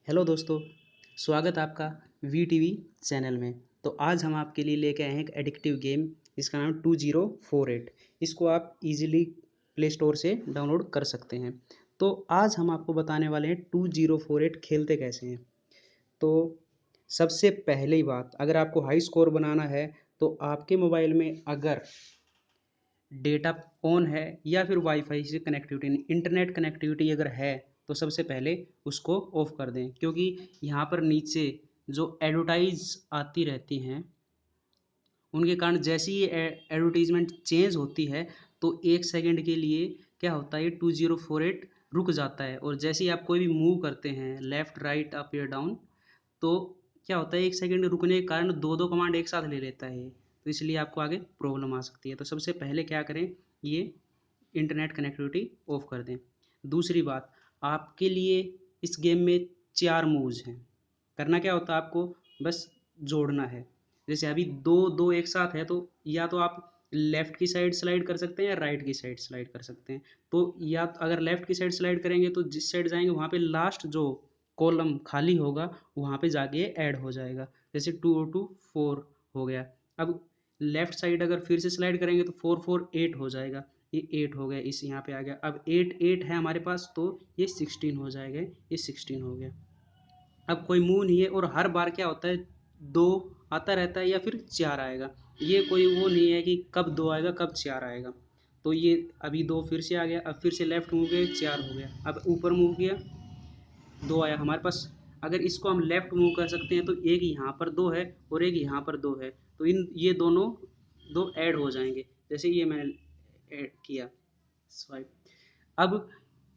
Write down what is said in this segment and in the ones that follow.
Hello दोस्तों, स्वागत है आपका वी टी वी चैनल में। तो आज हम आपके लिए लेके आए हैं एक एडिक्टिव गेम जिसका नाम 2048। इसको आप इजीली प्ले स्टोर से डाउनलोड कर सकते हैं। तो आज हम आपको बताने वाले हैं 2048 खेलते कैसे हैं। तो सबसे पहली बात, अगर आपको हाई स्कोर बनाना है तो आपके मोबाइल में अगर डेटा ऑन है या फिर वाईफाई से कनेक्टिविटी इंटरनेट कनेक्टिविटी अगर है तो सबसे पहले उसको ऑफ कर दें, क्योंकि यहाँ पर नीचे जो एडवर्टाइज आती रहती हैं उनके कारण जैसे ही एडवर्टीजमेंट चेंज होती है तो 1 सेकंड के लिए क्या होता है 2048 रुक जाता है। और जैसे ही आप कोई भी मूव करते हैं लेफ़्ट राइट अप या डाउन, तो क्या होता है 1 सेकंड रुकने के कारण दो दो कमांड एक साथ ले लेता है, तो इसलिए आपको आगे प्रॉब्लम आ सकती है। तो सबसे पहले क्या करें, ये इंटरनेट कनेक्टिविटी ऑफ कर दें। दूसरी बात, आपके लिए इस गेम में 4 मूव्स हैं। करना क्या होता है, आपको बस जोड़ना है। जैसे अभी दो दो एक साथ है तो या तो आप लेफ्ट की साइड स्लाइड कर सकते हैं या राइट की साइड स्लाइड कर सकते हैं। तो या तो अगर लेफ्ट की साइड स्लाइड करेंगे तो जिस साइड जाएंगे वहाँ पे लास्ट जो कॉलम खाली होगा वहाँ पे जाके ऐड हो जाएगा। जैसे 202 4 हो गया। अब लेफ्ट साइड अगर फिर से स्लाइड करेंगे तो 448 हो जाएगा। ये 8 हो गया, इस यहाँ पे आ गया। अब 8 है हमारे पास तो ये 16 हो जाएगा, ये 16 हो गया। अब कोई मुंह नहीं है और हर बार क्या होता है 2 आता रहता है या फिर 4 आएगा। ये कोई वो नहीं है कि कब 2 आएगा कब 4 आएगा। तो ये अभी 2 फिर से आ गया, अब फिर से लेफ्ट मूव किया 4 हो गया, अब ऊपर मूव किया 2 आया हमारे पास। अगर इसको हम लेफ्ट मूव कर सकते हैं तो एक यहाँ पर 2 है और एक यहाँ पर 2 है, तो इन ये दोनों 2 ऐड हो जाएंगे। जैसे ये मैंने ऐड किया स्वाइप, अब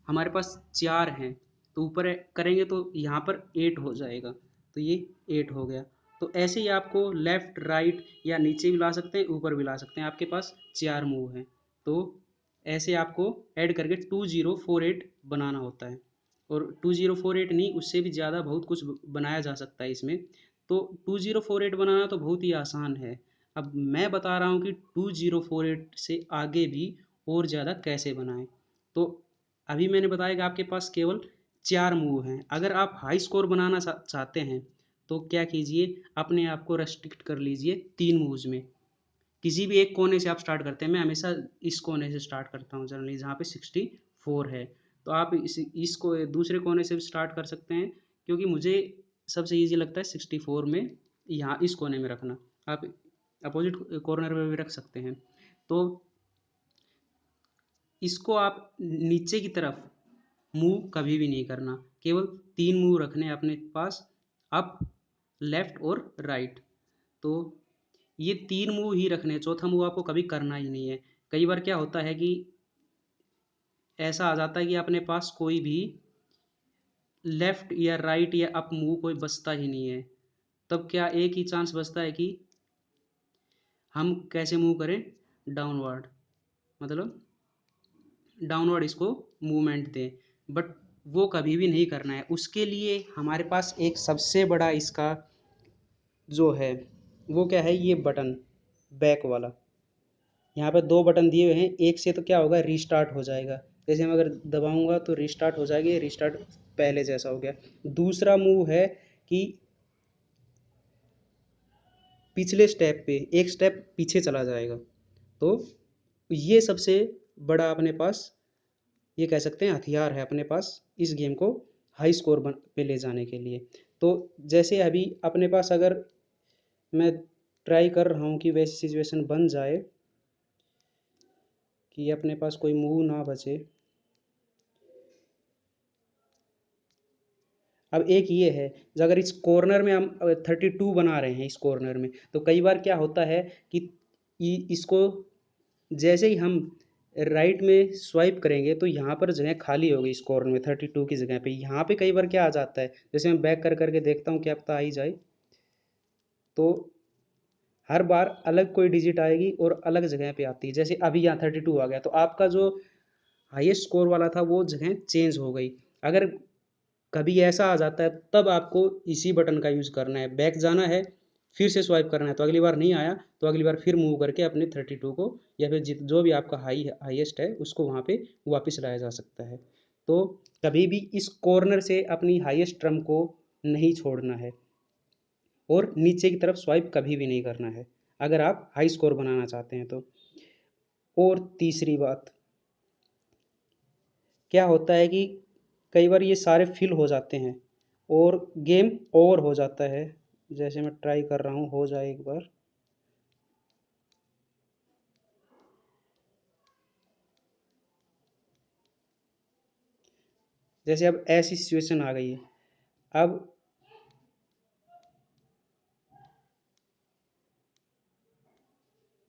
हमारे पास 4 हैं तो ऊपर करेंगे तो यहाँ पर 8 हो जाएगा, तो ये 8 हो गया। तो ऐसे ही आपको लेफ्ट राइट या नीचे भी ला सकते हैं ऊपर भी ला सकते हैं, आपके पास 4 मूव हैं। तो ऐसे आपको ऐड करके 2048 बनाना होता है। और 2048 नहीं, उससे भी ज़्यादा बहुत कुछ बनाया जा सकता है इसमें। तो 2048 बनाना तो बहुत ही आसान है। अब मैं बता रहा हूँ कि 2048 से आगे भी और ज़्यादा कैसे बनाएं। तो अभी मैंने बताया कि आपके पास केवल 4 मूव हैं। अगर आप हाई स्कोर बनाना चाहते हैं तो क्या कीजिए, अपने आप को रेस्ट्रिक्ट कर लीजिए 3 मूव्स में। किसी भी एक कोने से आप स्टार्ट करते हैं, मैं हमेशा इस कोने से स्टार्ट करता हूँ जनरली जहाँ पे 64 है। तो आप इसको दूसरे कोने से भी स्टार्ट कर सकते हैं, क्योंकि मुझे सबसे ईजी लगता है 64 में यहाँ इस कोने में रखना। आप अपोजिट कॉर्नर में भी रख सकते हैं। तो इसको आप नीचे की तरफ मूव कभी भी नहीं करना, केवल 3 मूव रखने हैं अपने पास, अप लेफ्ट और राइट। तो ये 3 मूव ही रखने हैं, चौथा मूव आपको कभी करना ही नहीं है। कई बार क्या होता है कि ऐसा आ जाता है कि अपने पास कोई भी लेफ्ट या राइट या अप मूव कोई बचता ही नहीं है। तब क्या एक ही चांस बचता है कि हम कैसे मूव करें, डाउनवर्ड, मतलब डाउनवर्ड इसको मूवमेंट दें। बट वो कभी भी नहीं करना है। उसके लिए हमारे पास एक सबसे बड़ा इसका जो है वो क्या है, ये बटन बैक वाला। यहाँ पे 2 बटन दिए हुए हैं, एक से तो क्या होगा रीस्टार्ट हो जाएगा। जैसे मैं अगर दबाऊंगा तो रीस्टार्ट हो जाएगी, रीस्टार्ट पहले जैसा हो गया। दूसरा मूव है कि पिछले स्टेप पे एक स्टेप पीछे चला जाएगा। तो ये सबसे बड़ा अपने पास, ये कह सकते हैं हथियार है अपने पास इस गेम को हाई स्कोर पे ले जाने के लिए। तो जैसे अभी अपने पास अगर मैं ट्राई कर रहा हूँ कि वैसी सिचुएशन बन जाए कि अपने पास कोई मूव ना बचे। अब एक ये है, अगर इस कॉर्नर में हम 32 बना रहे हैं इस कॉर्नर में, तो कई बार क्या होता है कि इसको जैसे ही हम राइट में स्वाइप करेंगे तो यहाँ पर जगह खाली होगी इस कॉर्नर में 32 की जगह पे। यहाँ पे कई बार क्या आ जाता है, जैसे मैं बैक कर करके देखता हूँ क्या पता आ ही जाए, तो हर बार अलग कोई डिजिट आएगी और अलग जगह पे आती है। जैसे अभी यहाँ 32 आ गया तो आपका जो हाईएस्ट स्कोर वाला था वो जगह चेंज हो गई। अगर कभी ऐसा आ जाता है तब आपको इसी बटन का यूज़ करना है, बैक जाना है फिर से स्वाइप करना है। तो अगली बार नहीं आया तो अगली बार फिर मूव करके अपने 32 को या फिर जो भी आपका हाईएस्ट है उसको वहाँ पे वापस लाया जा सकता है। तो कभी भी इस कॉर्नर से अपनी हाईएस्ट ट्रम्प को नहीं छोड़ना है और नीचे की तरफ स्वाइप कभी भी नहीं करना है अगर आप हाई स्कोर बनाना चाहते हैं तो। और तीसरी बात क्या होता है कि कई बार ये सारे फिल हो जाते हैं और गेम ओवर हो जाता है। जैसे मैं ट्राई कर रहा हूँ, हो जाए एक बार। जैसे अब ऐसी सिचुएशन आ गई है, अब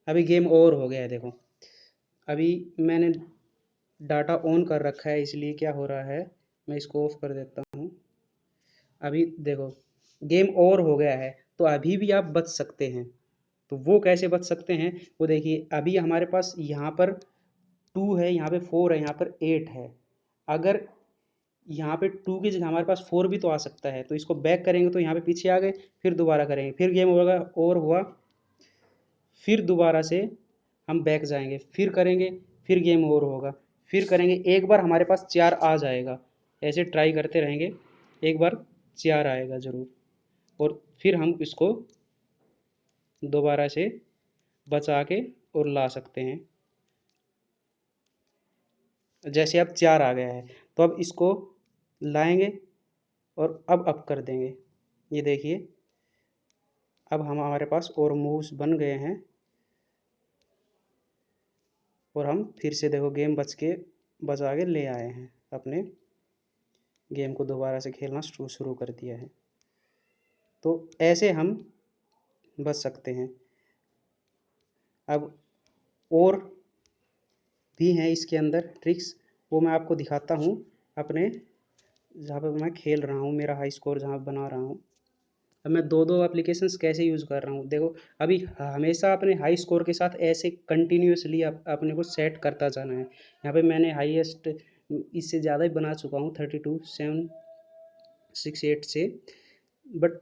अभी गेम ओवर हो गया है। देखो अभी मैंने डाटा ऑन कर रखा है, इसलिए क्या हो रहा है, मैं इसको ऑफ कर देता हूँ। अभी देखो गेम ओवर हो गया है, तो अभी भी आप बच सकते हैं। तो वो कैसे बच सकते हैं, वो देखिए। अभी हमारे पास यहाँ पर 2 है, यहाँ पे 4 है, यहाँ पर 8 है। अगर यहाँ पे 2 की जगह हमारे पास 4 भी तो आ सकता है, तो इसको बैक करेंगे तो यहाँ पे पीछे आ गए, फिर दोबारा करेंगे, फिर गेम होगा ओवर हुआ, फिर दोबारा से हम बैक जाएंगे, फिर करेंगे, फिर गेम ओवर होगा, फिर करेंगे। एक बार हमारे पास 4 आ जाएगा, ऐसे ट्राई करते रहेंगे, एक बार 4 आएगा ज़रूर। और फिर हम इसको दोबारा से बचा के और ला सकते हैं। जैसे अब 4 आ गया है, तो अब इसको लाएंगे और अब अप कर देंगे। ये देखिए अब हम हमारे पास और मूव्स बन गए हैं और हम फिर से देखो गेम बचा के ले आए हैं, अपने गेम को दोबारा से खेलना शुरू कर दिया है। तो ऐसे हम बच सकते हैं। अब और भी हैं इसके अंदर ट्रिक्स, वो मैं आपको दिखाता हूँ अपने जहाँ पर मैं खेल रहा हूँ, मेरा हाई स्कोर जहाँ बना रहा हूँ। अब मैं दो दो एप्लीकेशंस कैसे यूज़ कर रहा हूँ, देखो। अभी हमेशा अपने हाई स्कोर के साथ ऐसे कंटिन्यूसली अपने को सेट करता जाना है। यहाँ पे मैंने हाईएस्ट इससे ज़्यादा ही बना चुका हूँ, 32,768 से। बट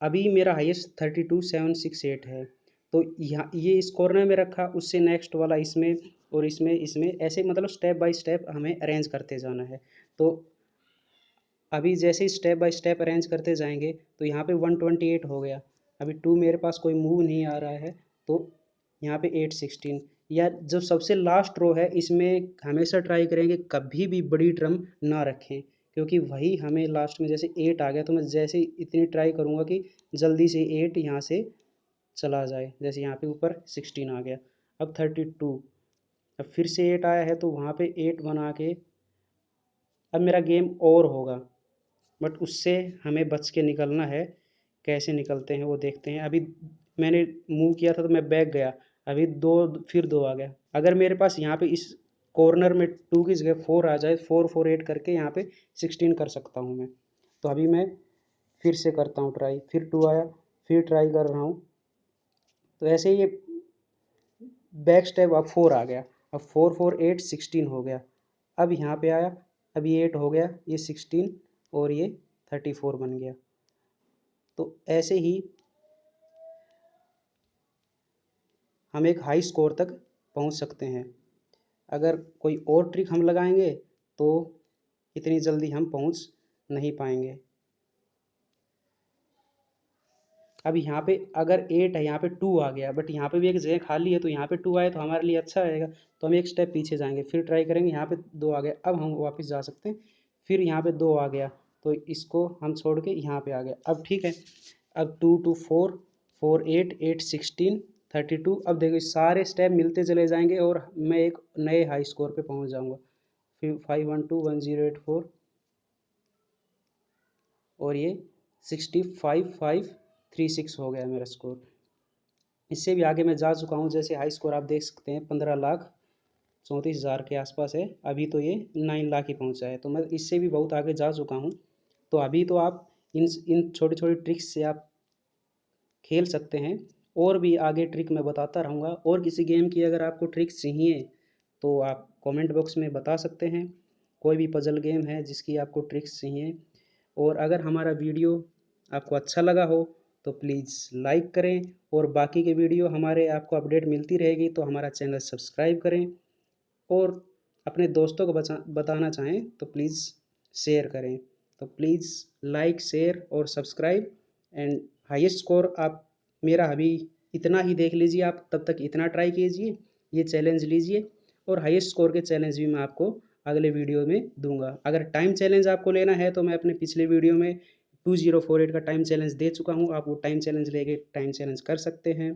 अभी मेरा हाईएस्ट 32,768 है। तो यहाँ ये इस कॉर्नर में रखा, उससे नेक्स्ट वाला इसमें, और इसमें ऐसे मतलब स्टेप बाय स्टेप हमें अरेंज करते जाना है। तो अभी जैसे ही स्टेप बाय स्टेप अरेंज करते जाएंगे तो यहाँ पे 128 हो गया। अभी 2 मेरे पास कोई मूव नहीं आ रहा है, तो यहाँ पे 816। या जो सबसे लास्ट रो है, इसमें हमेशा ट्राई करेंगे कभी भी बड़ी ड्रम ना रखें, क्योंकि वही हमें लास्ट में, जैसे 8 आ गया तो मैं जैसे इतनी ट्राई करूँगा कि जल्दी से 8 यहाँ से चला जाए। जैसे यहाँ पे ऊपर 16 आ गया, अब 32, अब फिर से 8 आया है तो वहाँ पे 8 बना के अब मेरा गेम ओवर होगा। बट उससे हमें बच के निकलना है। कैसे निकलते हैं वो देखते हैं। अभी मैंने मूव किया था तो मैं बैक गया, अभी 2, फिर 2 आ गया। अगर मेरे पास यहाँ पे इस कॉर्नर में 2 की जगह 4 आ जाए, 4 4 8 करके यहाँ पे 16 कर सकता हूँ मैं। तो अभी मैं फिर से करता हूँ ट्राई, फिर 2 आया, फिर ट्राई कर रहा हूँ। तो ऐसे ही ये बैक स्टेप, अब 4 आ गया, अब 4 4 8 16 हो गया। अब यहाँ पे आया, अभी 8 हो गया, ये 16 और ये 34 बन गया। तो ऐसे ही हम एक हाई स्कोर तक पहुंच सकते हैं। अगर कोई और ट्रिक हम लगाएंगे तो इतनी जल्दी हम पहुंच नहीं पाएंगे। अब यहाँ पे अगर 8 है, यहाँ पे 2 आ गया, बट यहाँ पे भी एक जगह खाली है, तो यहाँ पे 2 आए तो हमारे लिए अच्छा रहेगा। तो हम एक स्टेप पीछे जाएंगे, फिर ट्राई करेंगे, यहाँ पे 2 आ गया, अब हम वापस जा सकते हैं। फिर यहाँ पे 2 आ गया, तो इसको हम छोड़ के यहाँ पे आ गए, अब ठीक है। अब 2 2 4 4 8 8 16 32। अब देखो सारे स्टेप मिलते चले जाएंगे और मैं एक नए हाई स्कोर पे पहुँच जाऊँगा। फिर 512 1084 और ये 65,536 हो गया मेरा स्कोर। इससे भी आगे मैं जा चुका हूँ। जैसे हाई स्कोर आप देख सकते हैं 15,34,000 के आसपास है। अभी तो ये 9 लाख ही पहुँचा है, तो मैं इससे भी बहुत आगे जा चुका हूँ। तो अभी तो आप इन छोटी छोटी ट्रिक्स से आप खेल सकते हैं। और भी आगे ट्रिक मैं बताता रहूँगा। और किसी गेम की अगर आपको ट्रिक्स चाहिए तो आप कमेंट बॉक्स में बता सकते हैं। कोई भी पजल गेम है जिसकी आपको ट्रिक्स चाहिए। और अगर हमारा वीडियो आपको अच्छा लगा हो तो प्लीज़ लाइक करें, और बाकी के वीडियो हमारे आपको अपडेट मिलती रहेगी तो हमारा चैनल सब्सक्राइब करें। और अपने दोस्तों को बताना चाहें तो प्लीज़ शेयर करें। तो प्लीज़ लाइक, शेयर और सब्सक्राइब एंड हाईएस्ट स्कोर आप मेरा अभी इतना ही देख लीजिए, आप तब तक इतना ट्राई कीजिए, ये चैलेंज लीजिए और हाईएस्ट स्कोर के चैलेंज भी मैं आपको अगले वीडियो में दूंगा। अगर टाइम चैलेंज आपको लेना है तो मैं अपने पिछले वीडियो में 2048 का टाइम चैलेंज दे चुका हूँ, आप वो टाइम चैलेंज लेके टाइम चैलेंज कर सकते हैं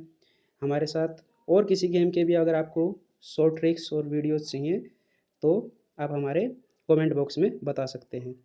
हमारे साथ। और किसी गेम के भी अगर आपको शॉर्ट ट्रिक्स और वीडियोज़ चाहिए तो आप हमारे कमेंट बॉक्स में बता सकते हैं।